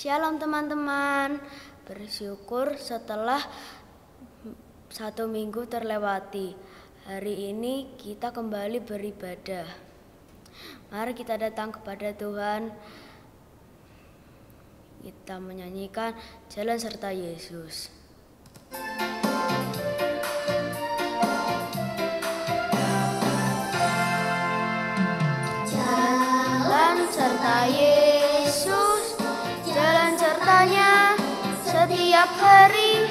Shalom teman-teman, bersyukur setelah 1 minggu terlewati. Hari ini kita kembali beribadah. Mari kita datang kepada Tuhan. Kita menyanyikan Jalan Serta Yesus. Jalan serta Yesus, jalan sertanya setiap hari.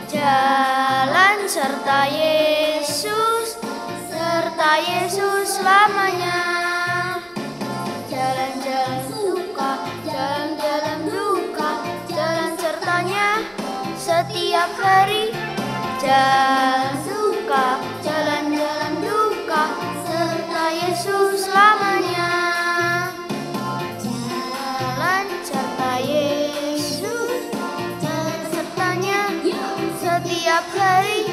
Jalan serta Yesus, serta Yesus selamanya. Jalan-jalan suka, jalan-jalan duka, jalan sertanya setiap hari. Jalan suka, jalan-jalan duka, serta Yesus selamanya. Jalan serta Yesus, jalan sertanya setiap hari.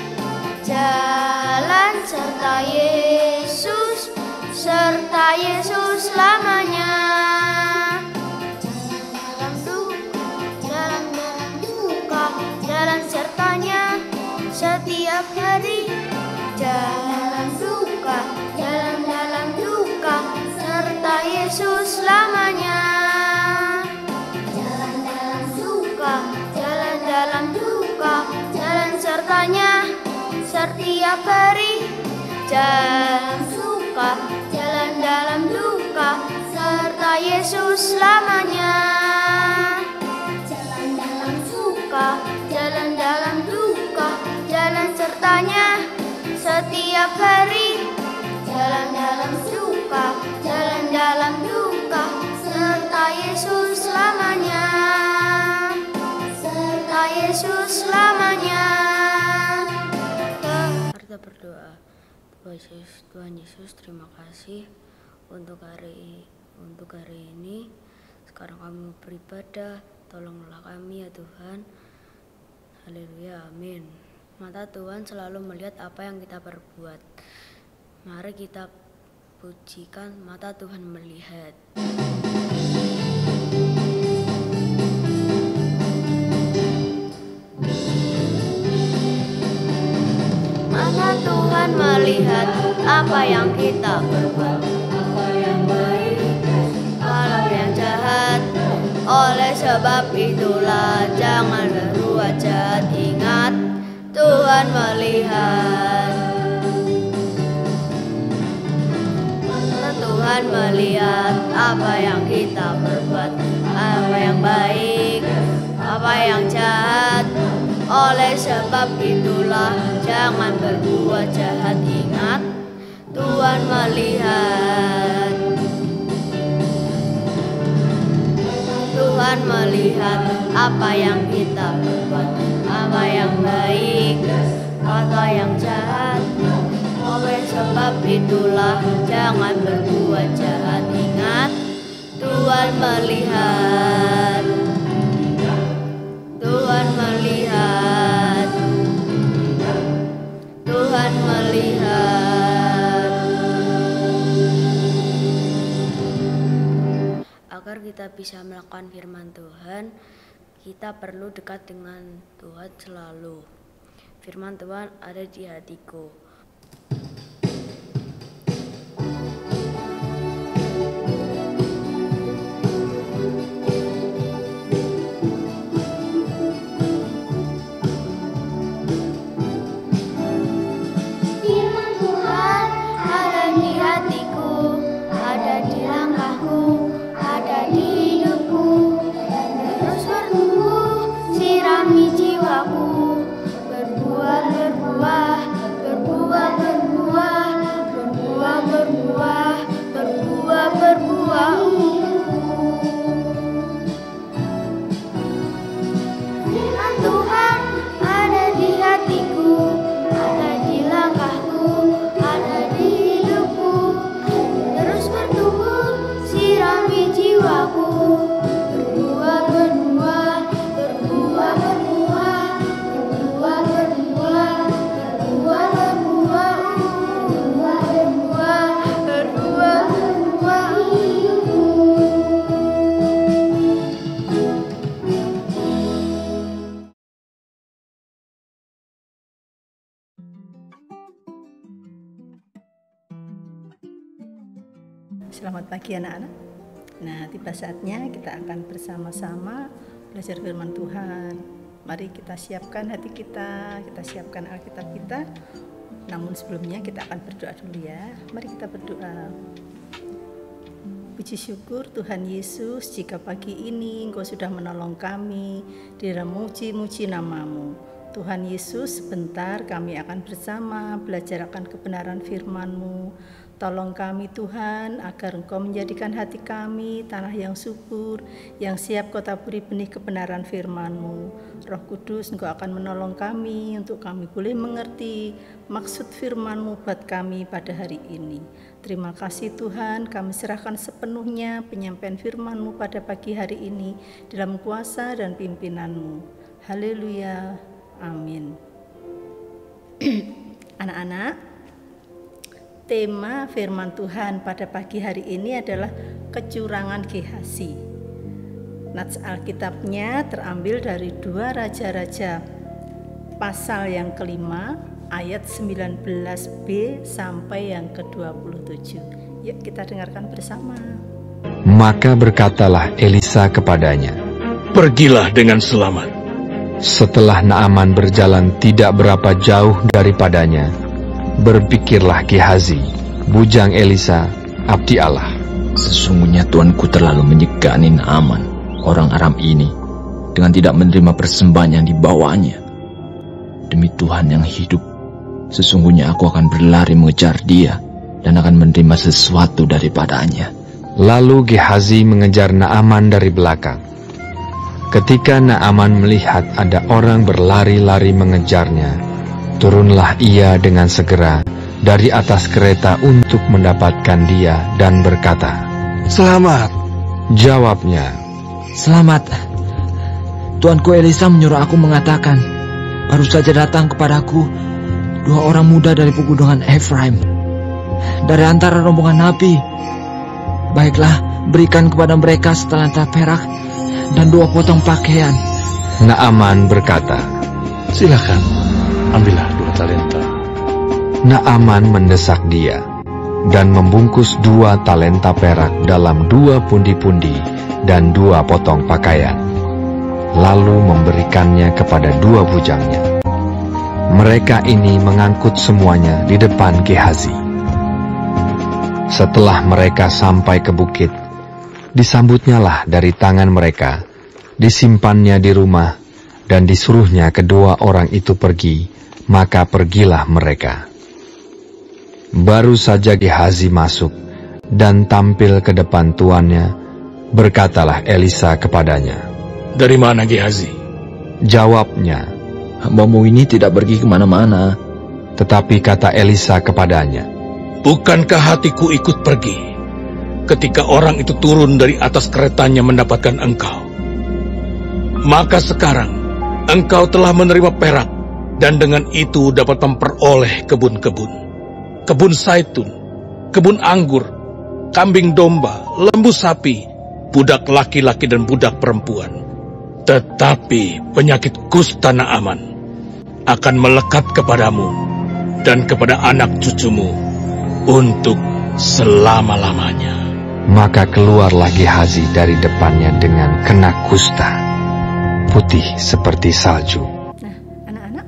Jalan serta Yesus, serta Yesus selamanya. Jalan-jalan duka, jalan sertanya setiap hari. Jalan duka, jalan-jalan duka, serta Yesus selamanya. Jalan-jalan duka, jalan-jalan duka, jalan sertanya setiap hari. Jalan duka, jalan-jalan duka, serta Yesus selamanya. Jalan-jalan duka, jalan-jalan duka, jalan sertanya setiap hari. Jalan-jalan duka, jalan-jalan duka, serta Yesus selamanya. Serta Yesus selamanya. Kita berdoa. Tuhan Yesus, terima kasih untuk hari ini. Sekarang kami mau beribadah, tolonglah kami ya Tuhan. Haleluya, amin. Mata Tuhan selalu melihat apa yang kita perbuat. Mari kita pujikan mata Tuhan melihat. Mata Tuhan melihat apa yang kita perbuat, apa yang baik, kalau yang jahat. Oleh sebab itulah jangan berbuat jahat. Ingat, Tuhan melihat. Tuhan melihat apa yang kita perbuat, apa yang baik, apa yang jahat. Oleh sebab itulah jangan berbuat jahat. Ingat, Tuhan melihat. Tuhan melihat apa yang kita perbuat, apa yang baik, apa yang jahat. Oleh sebab itulah jangan berbuat jahat. Ingat, Tuhan melihat. Tuhan melihat. Tuhan melihat. Agar kita bisa melakukan firman Tuhan, kita perlu dekat dengan Tuhan selalu. Firman Tuhan ada di hatiku. Firman Tuhan ada di hatiku, ada di langkahku, ada di hidupku. Terus bertumbuh, sirami jiwaku, berbuah, berbuah, berbuah. Selamat pagi anak-anak. Nah, tiba saatnya kita akan bersama-sama belajar firman Tuhan. Mari kita siapkan hati kita siapkan Alkitab kita. Namun sebelumnya kita akan berdoa dulu ya. Mari kita berdoa. Puji syukur Tuhan Yesus, jika pagi ini Engkau sudah menolong kami di dalam muji-muji nama-Mu. Tuhan Yesus, sebentar kami akan bersama belajar akan kebenaran firman-Mu. Tolong kami Tuhan, agar Engkau menjadikan hati kami tanah yang subur, yang siap Kau taburi benih kebenaran firman-Mu. Roh Kudus, Engkau akan menolong kami untuk kami boleh mengerti maksud firman-Mu buat kami pada hari ini. Terima kasih Tuhan, kami serahkan sepenuhnya penyampaian firman-Mu pada pagi hari ini dalam kuasa dan pimpinan-Mu. Haleluya. Amin. Anak-anak, tema firman Tuhan pada pagi hari ini adalah kecurangan Gehazi. Nats Alkitabnya terambil dari 2 Raja-Raja pasal yang kelima ayat 19b sampai yang ke-27. Yuk kita dengarkan bersama. Maka berkatalah Elisa kepadanya, "Pergilah dengan selamat." Setelah Naaman berjalan tidak berapa jauh daripadanya, berpikirlah Gehazi, bujang Elisa, abdi Allah. Sesungguhnya tuanku terlalu menyegani Naaman, orang Aram ini, dengan tidak menerima persembahan yang dibawanya. Demi Tuhan yang hidup, sesungguhnya aku akan berlari mengejar dia, dan akan menerima sesuatu daripadanya. Lalu Gehazi mengejar Naaman dari belakang. Ketika Naaman melihat ada orang berlari-lari mengejarnya, turunlah ia dengan segera dari atas kereta untuk mendapatkan dia dan berkata, "Selamat." Jawabnya, "Selamat. Tuanku Elisa menyuruh aku mengatakan, baru saja datang kepadaku 2 orang muda dari pegunungan Efraim, dari antara rombongan nabi. Baiklah, berikan kepada mereka setalenta perak dan 2 potong pakaian." Naaman berkata, "Silakan, ambillah 2 talenta." Naaman mendesak dia dan membungkus 2 talenta perak dalam 2 pundi-pundi dan 2 potong pakaian, lalu memberikannya kepada 2 bujangnya. Mereka ini mengangkut semuanya di depan Gehazi. Setelah mereka sampai ke bukit, disambutnyalah dari tangan mereka, disimpannya di rumah, dan disuruhnya kedua orang itu pergi, maka pergilah mereka. Baru saja Gehazi masuk dan tampil ke depan tuannya, berkatalah Elisa kepadanya, "Dari mana Gehazi?" Jawabnya, "Hambamu ini tidak pergi kemana-mana." Tetapi kata Elisa kepadanya, "Bukankah hatiku ikut pergi ketika orang itu turun dari atas keretanya mendapatkan engkau? Maka sekarang engkau telah menerima perak, dan dengan itu dapat memperoleh kebun-kebun, kebun zaitun, kebun anggur, kambing domba, lembu sapi, budak laki-laki dan budak perempuan. Tetapi penyakit kusta Naaman akan melekat kepadamu dan kepada anak cucumu untuk selama-lamanya." Maka keluarlah Gehazi dari depannya dengan kena kusta, putih seperti salju. Nah, anak-anak,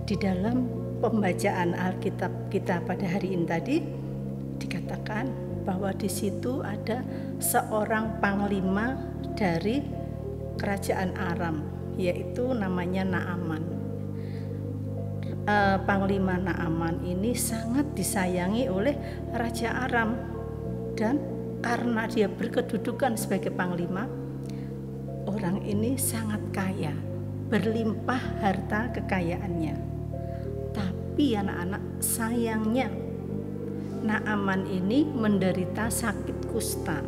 di dalam pembacaan Alkitab kita pada hari ini tadi dikatakan bahwa di situ ada seorang panglima dari kerajaan Aram, yaitu namanya Naaman. Panglima Naaman ini sangat disayangi oleh Raja Aram, dan karena dia berkedudukan sebagai panglima, orang ini sangat kaya, berlimpah harta kekayaannya. Tapi anak-anak, sayangnya Naaman ini menderita sakit kusta.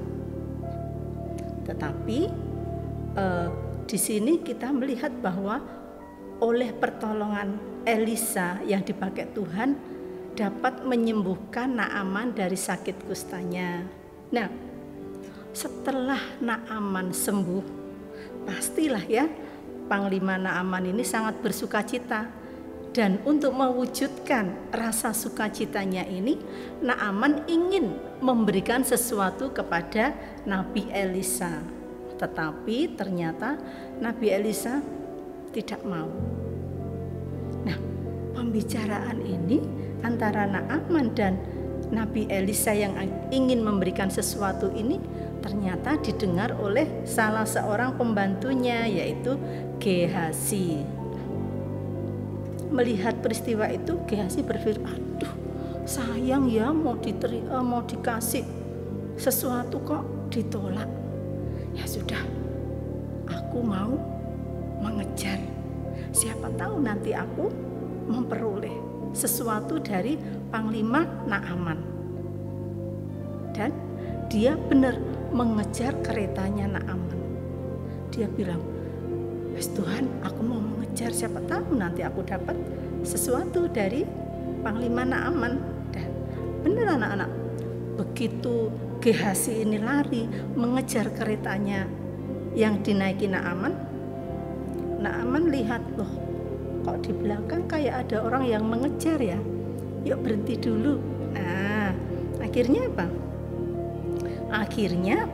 Tetapi di sini kita melihat bahwa oleh pertolongan Elisa yang dipakai Tuhan dapat menyembuhkan Naaman dari sakit kustanya. Nah, setelah Naaman sembuh, pastilah ya Panglima Naaman ini sangat bersuka cita. Dan untuk mewujudkan rasa sukacitanya ini, Naaman ingin memberikan sesuatu kepada Nabi Elisa. Tetapi ternyata Nabi Elisa tidak mau. Nah, pembicaraan ini antara Naaman dan Nabi Elisa yang ingin memberikan sesuatu ini ternyata didengar oleh salah seorang pembantunya, yaitu Gehazi. Melihat peristiwa itu, Gehazi berpikir, aduh sayang ya, mau dikasih sesuatu kok ditolak. Ya sudah, aku mau mengejar. Siapa tahu nanti aku memperoleh sesuatu dari Panglima Naaman. Dan dia benar mengejar keretanya Naaman. Dia bilang, Tuhan, aku mau mengejar, siapa tahu nanti aku dapat sesuatu dari Panglima Naaman. Dan benar anak-anak, begitu Gehazi ini lari mengejar keretanya yang dinaiki Naaman, Naaman lihat, loh kok di belakang kayak ada orang yang mengejar ya, yuk berhenti dulu. Nah, akhirnya apa? Akhirnya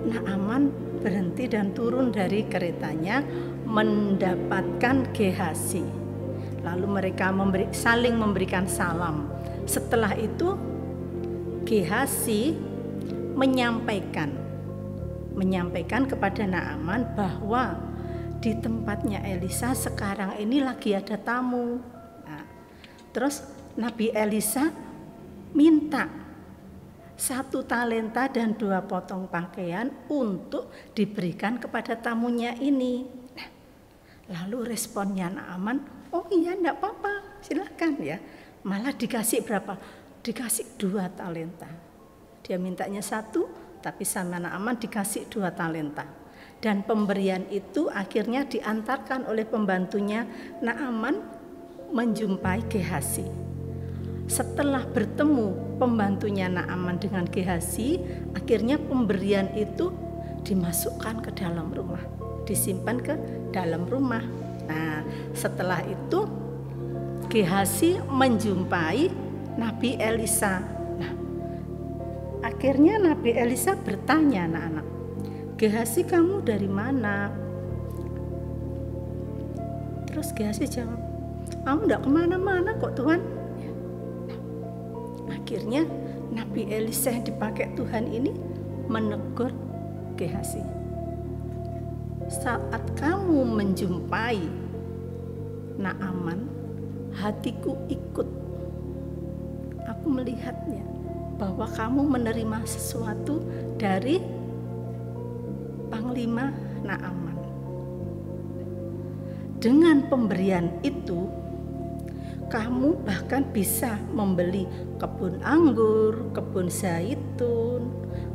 Naaman berhenti dan turun dari keretanya mendapatkan Gehazi. Lalu mereka saling memberikan salam. Setelah itu Gehazi menyampaikan kepada Naaman bahwa di tempatnya Elisa sekarang ini lagi ada tamu. Nah, terus Nabi Elisa minta 1 talenta dan 2 potong pakaian untuk diberikan kepada tamunya ini. Nah, lalu responnya Naaman, oh iya enggak apa-apa, silakan ya. Malah dikasih berapa? Dikasih 2 talenta. Dia mintanya 1, tapi sama Naaman dikasih 2 talenta. Dan pemberian itu akhirnya diantarkan oleh pembantunya Naaman menjumpai Gehazi. Setelah bertemu pembantunya Naaman dengan Gehazi, akhirnya pemberian itu dimasukkan ke dalam rumah, disimpan ke dalam rumah. Nah, setelah itu Gehazi menjumpai Nabi Elisa. Nah, akhirnya Nabi Elisa bertanya, anak-anak, Gehazi, kamu dari mana? Terus Gehazi jawab, kamu enggak kemana-mana kok Tuhan. Akhirnya Nabi Elisa yang dipakai Tuhan ini menegur Gehazi. Saat kamu menjumpai Naaman, hatiku ikut. Aku melihatnya bahwa kamu menerima sesuatu dari Panglima Naaman. Dengan pemberian itu, kamu bahkan bisa membeli kebun anggur, kebun zaitun,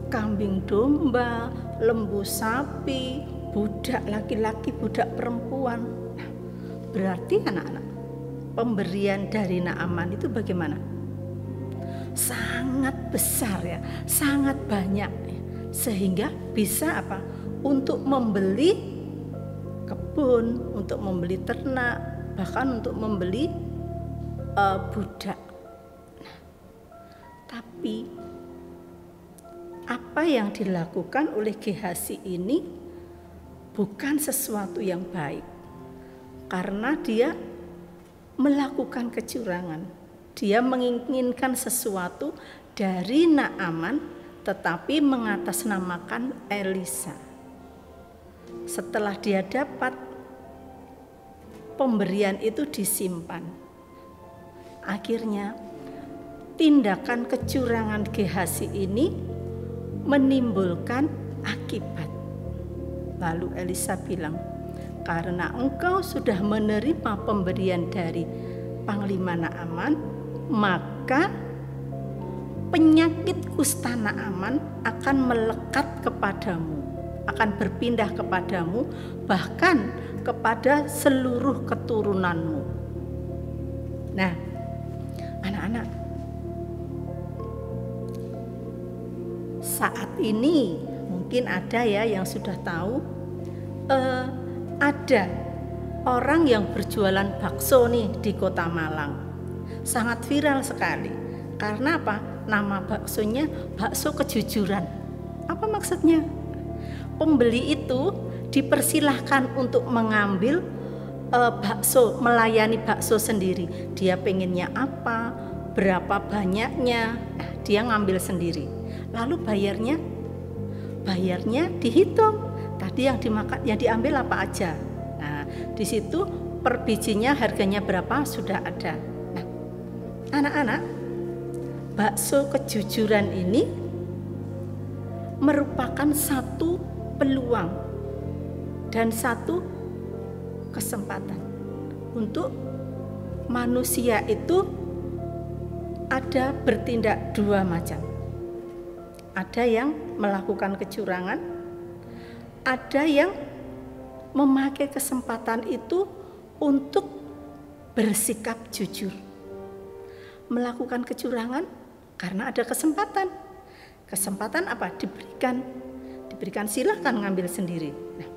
kambing domba, lembu sapi, budak laki-laki, budak perempuan. Nah, berarti anak-anak, pemberian dari Naaman itu bagaimana? Sangat besar ya, sangat banyak ya. Sehingga bisa apa? Untuk membeli kebun, untuk membeli ternak, bahkan untuk membeli budak. Nah, tapi apa yang dilakukan oleh Gehazi ini bukan sesuatu yang baik, karena dia melakukan kecurangan. Dia menginginkan sesuatu dari Naaman, tetapi mengatasnamakan Elisa. Setelah dia dapat, pemberian itu disimpan. Akhirnya tindakan kecurangan Gehazi ini menimbulkan akibat. Lalu Elisa bilang, karena engkau sudah menerima pemberian dari Panglima Naaman, maka penyakit kusta Naaman akan melekat kepadamu, akan berpindah kepadamu, bahkan kepada seluruh keturunanmu. Nah, anak-anak, saat ini mungkin ada ya yang sudah tahu, ada orang yang berjualan bakso nih di Kota Malang. Sangat viral sekali. Karena apa? Nama baksonya bakso kejujuran. Apa maksudnya? Pembeli itu dipersilahkan untuk mengambil bakso, melayani bakso sendiri. Dia pengennya apa, berapa banyaknya, dia ngambil sendiri. Lalu bayarnya dihitung. Tadi yang dimakan, yang diambil apa aja. Nah, di situ per bijinya harganya berapa sudah ada. Nah, anak-anak, bakso kejujuran ini merupakan satu peluang dan satu kesempatan untuk manusia itu ada bertindak dua macam. Ada yang melakukan kecurangan, ada yang memakai kesempatan itu untuk bersikap jujur. Melakukan kecurangan karena ada kesempatan. Kesempatan apa? Diberikan silahkan ngambil sendiri. Nah,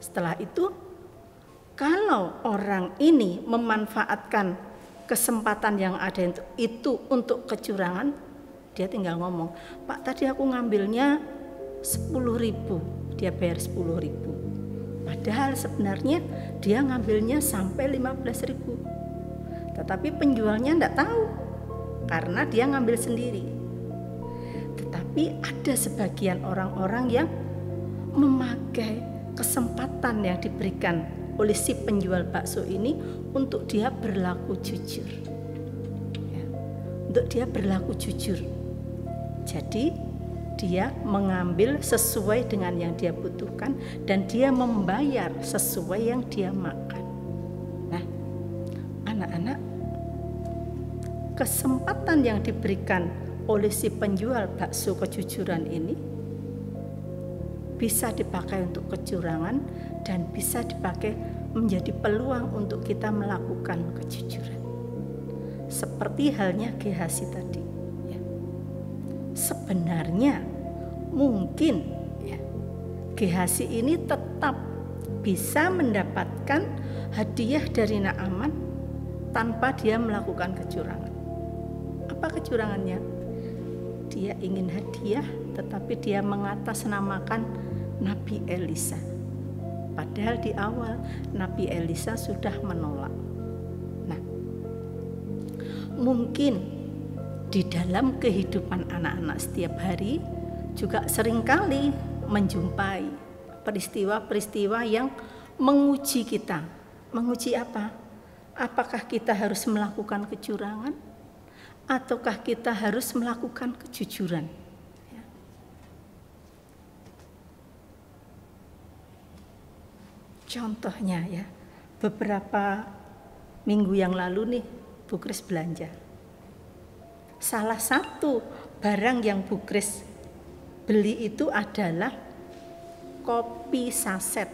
setelah itu kalau orang ini memanfaatkan kesempatan yang ada itu untuk kecurangan, dia tinggal ngomong, Pak tadi aku ngambilnya 10.000, dia bayar 10.000. Padahal sebenarnya dia ngambilnya sampai 15.000. Tetapi penjualnya enggak tahu karena dia ngambil sendiri. Tetapi ada sebagian orang-orang yang memakai kesempatan yang diberikan oleh si penjual bakso ini untuk dia berlaku jujur. Ya, untuk dia berlaku jujur. Jadi dia mengambil sesuai dengan yang dia butuhkan dan dia membayar sesuai yang dia makan. Nah, anak-anak, kesempatan yang diberikan oleh si penjual bakso kejujuran ini bisa dipakai untuk kecurangan dan bisa dipakai menjadi peluang untuk kita melakukan kejujuran. Seperti halnya Gehazi tadi. Ya. Sebenarnya mungkin ya, Gehazi ini tetap bisa mendapatkan hadiah dari Naaman tanpa dia melakukan kecurangan. Apa kecurangannya? Dia ingin hadiah tetapi dia mengatasnamakan Nabi Elisa. Padahal di awal Nabi Elisa sudah menolak. Nah, mungkin di dalam kehidupan anak-anak setiap hari juga seringkali menjumpai peristiwa-peristiwa yang menguji kita. Menguji apa? Apakah kita harus melakukan kecurangan ataukah kita harus melakukan kejujuran? Contohnya ya, beberapa minggu yang lalu nih Bu Kris belanja. Salah satu barang yang Bu Kris beli itu adalah kopi saset.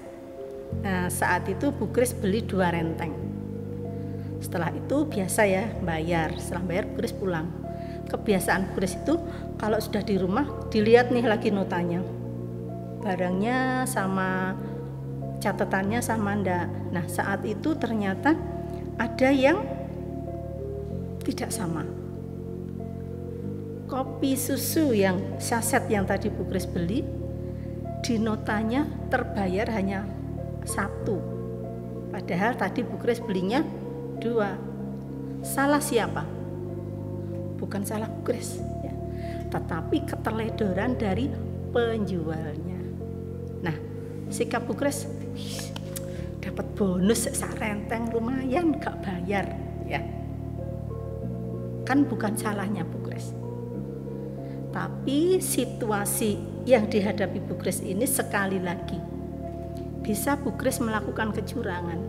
Nah, saat itu Bu Kris beli 2 renteng. Setelah itu biasa ya bayar, setelah bayar Bu Kris pulang. Kebiasaan Bu Kris itu kalau sudah di rumah dilihat nih lagi notanya. Barangnya sama, catatannya sama enggak. Nah, saat itu ternyata ada yang tidak sama. Kopi susu yang saset yang tadi Bu Kris beli, di notanya terbayar hanya 1. Padahal tadi Bu Kris belinya 2. Salah siapa? Bukan salah Bu Kris ya, tetapi keteledoran dari penjualnya. Nah, sikap Bu Kris, dapat bonus sarenteng lumayan gak bayar ya. Kan bukan salahnya Bu Kris. Tapi situasi yang dihadapi Bu Kris ini sekali lagi bisa Bu Kris melakukan kecurangan,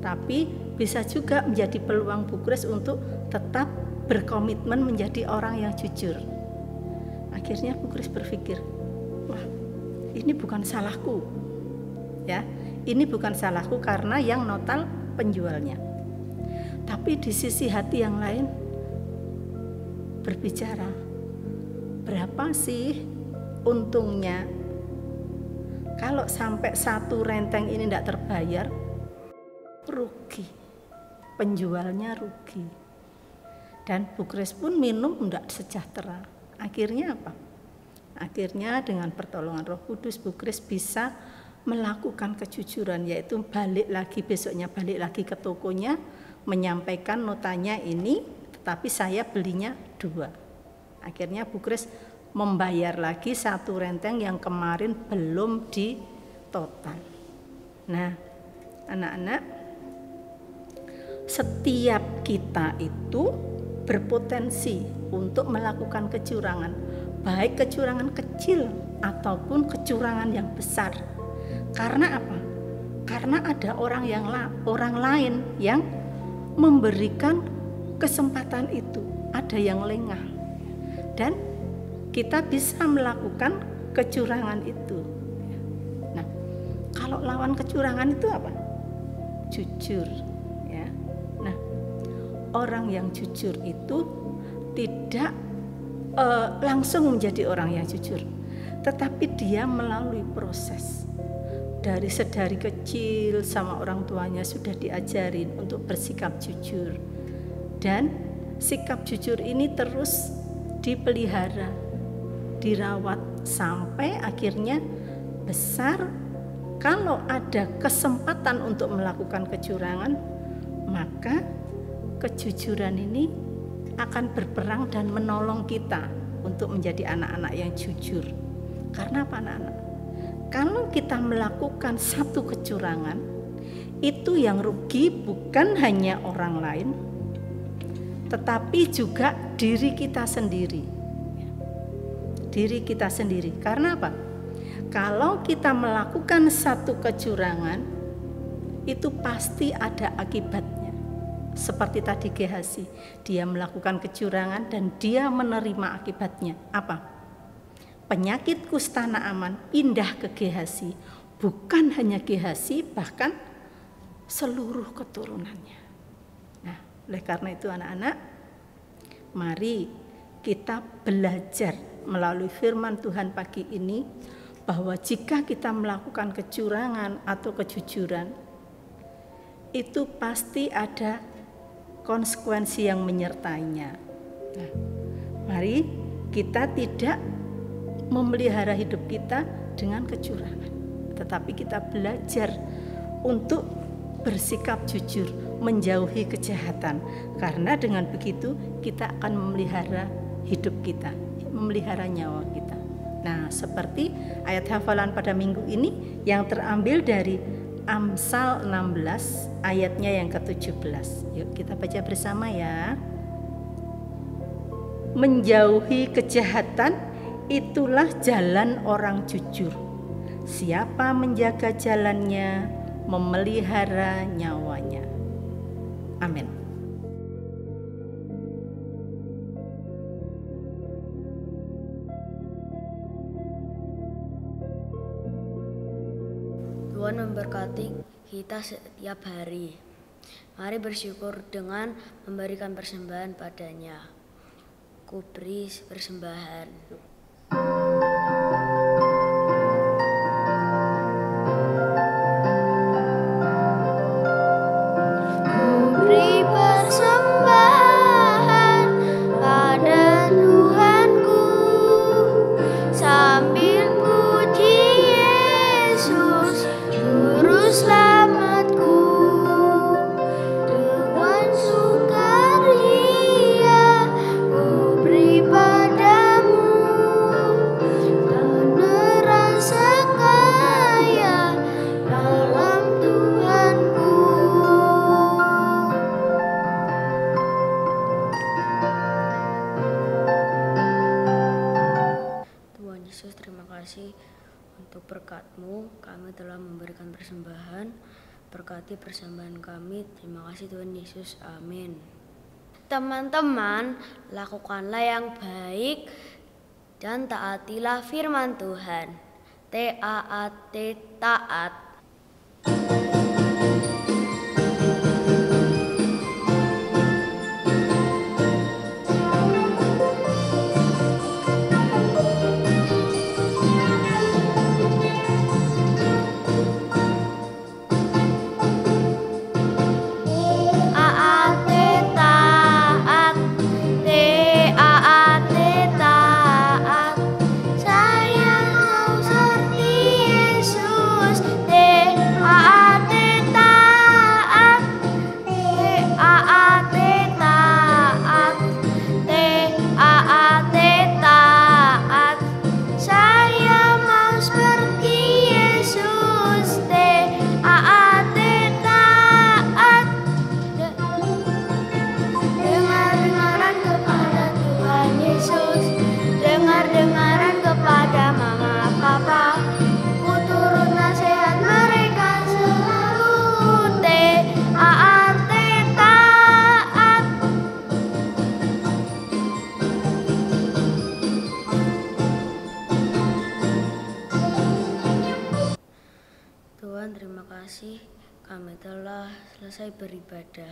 tapi bisa juga menjadi peluang Bu Kris untuk tetap berkomitmen menjadi orang yang jujur. Akhirnya Bu Kris berpikir, wah ini bukan salahku ya, ini bukan salahku karena yang notal penjualnya. Tapi di sisi hati yang lain berbicara, berapa sih untungnya kalau sampai 1 renteng ini tidak terbayar? rugi, penjualnya rugi, dan Bu Grace pun minum tidak sejahtera. Akhirnya apa? Akhirnya dengan pertolongan Roh Kudus Bu Grace bisa melakukan kejujuran, yaitu besoknya balik lagi ke tokonya, menyampaikan notanya ini, tetapi saya belinya 2. Akhirnya Bu Grace membayar lagi 1 renteng yang kemarin belum di total. Nah, anak-anak, setiap kita itu berpotensi untuk melakukan kecurangan, baik kecurangan kecil ataupun kecurangan yang besar. Karena apa? Karena ada orang lain yang memberikan kesempatan itu, ada yang lengah, dan kita bisa melakukan kecurangan itu. Nah, kalau lawan kecurangan itu apa? Jujur, ya. Nah, orang yang jujur itu tidak langsung menjadi orang yang jujur, tetapi dia melalui proses. Dari sedari kecil sama orang tuanya sudah diajarin untuk bersikap jujur, dan sikap jujur ini terus dipelihara, dirawat sampai akhirnya besar. Kalau ada kesempatan untuk melakukan kecurangan, maka kejujuran ini akan berperang dan menolong kita untuk menjadi anak-anak yang jujur. Karena apa, anak-anak? Kalau kita melakukan satu kecurangan, itu yang rugi bukan hanya orang lain, tetapi juga diri kita sendiri. Diri kita sendiri. Karena apa? Kalau kita melakukan satu kecurangan, itu pasti ada akibatnya. Seperti tadi Gehazi, dia melakukan kecurangan dan dia menerima akibatnya. Apa? Penyakit kusta Naaman pindah ke Gehazi. Bukan hanya Gehazi, bahkan seluruh keturunannya. Nah, oleh karena itu anak-anak, mari kita belajar melalui firman Tuhan pagi ini, bahwa jika kita melakukan kecurangan atau kejujuran, itu pasti ada konsekuensi yang menyertainya. Nah, mari kita tidak memelihara hidup kita dengan kecurangan, tetapi kita belajar untuk bersikap jujur, menjauhi kejahatan. Karena dengan begitu kita akan memelihara hidup kita, memelihara nyawa kita. Nah, seperti ayat hafalan pada minggu ini yang terambil dari Amsal 16 ayatnya yang ke-17. Yuk kita baca bersama ya. Menjauhi kejahatan itulah jalan orang jujur. Siapa menjaga jalannya, memelihara nyawanya. Amin. Tuhan memberkati kita setiap hari. Mari bersyukur dengan memberikan persembahan padanya. Kuberi persembahan. Kuberi persembahan pada Tuhanku sambil puji Yesus Juru Selamatku. Dengan sukaria kuberi padamu karena rasa kaya dalam Tuhanku. Tuhan Yesus, terima kasih untuk berkat-Mu. Kami telah memberikan persembahan. Berkati persembahan kami. Terima kasih Tuhan Yesus. Amin. Teman-teman, lakukanlah yang baik dan taatilah firman Tuhan. T-A-A-T, taat. Tuhan, terima kasih kami telah selesai beribadah.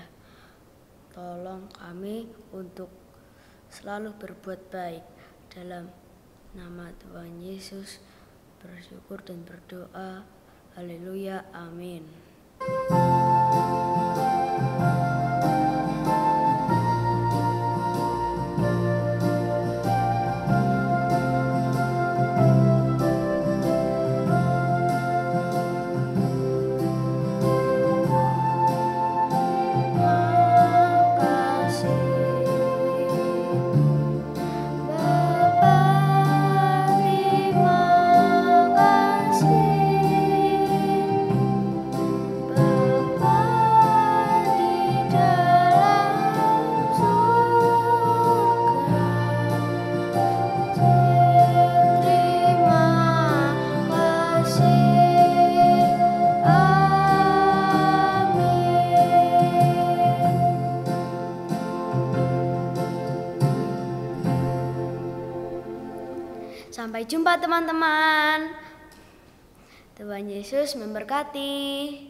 Tolong kami untuk selalu berbuat baik. Dalam nama Tuhan Yesus bersyukur dan berdoa. Haleluya, amin. Sampai jumpa teman-teman. Tuhan Yesus memberkati.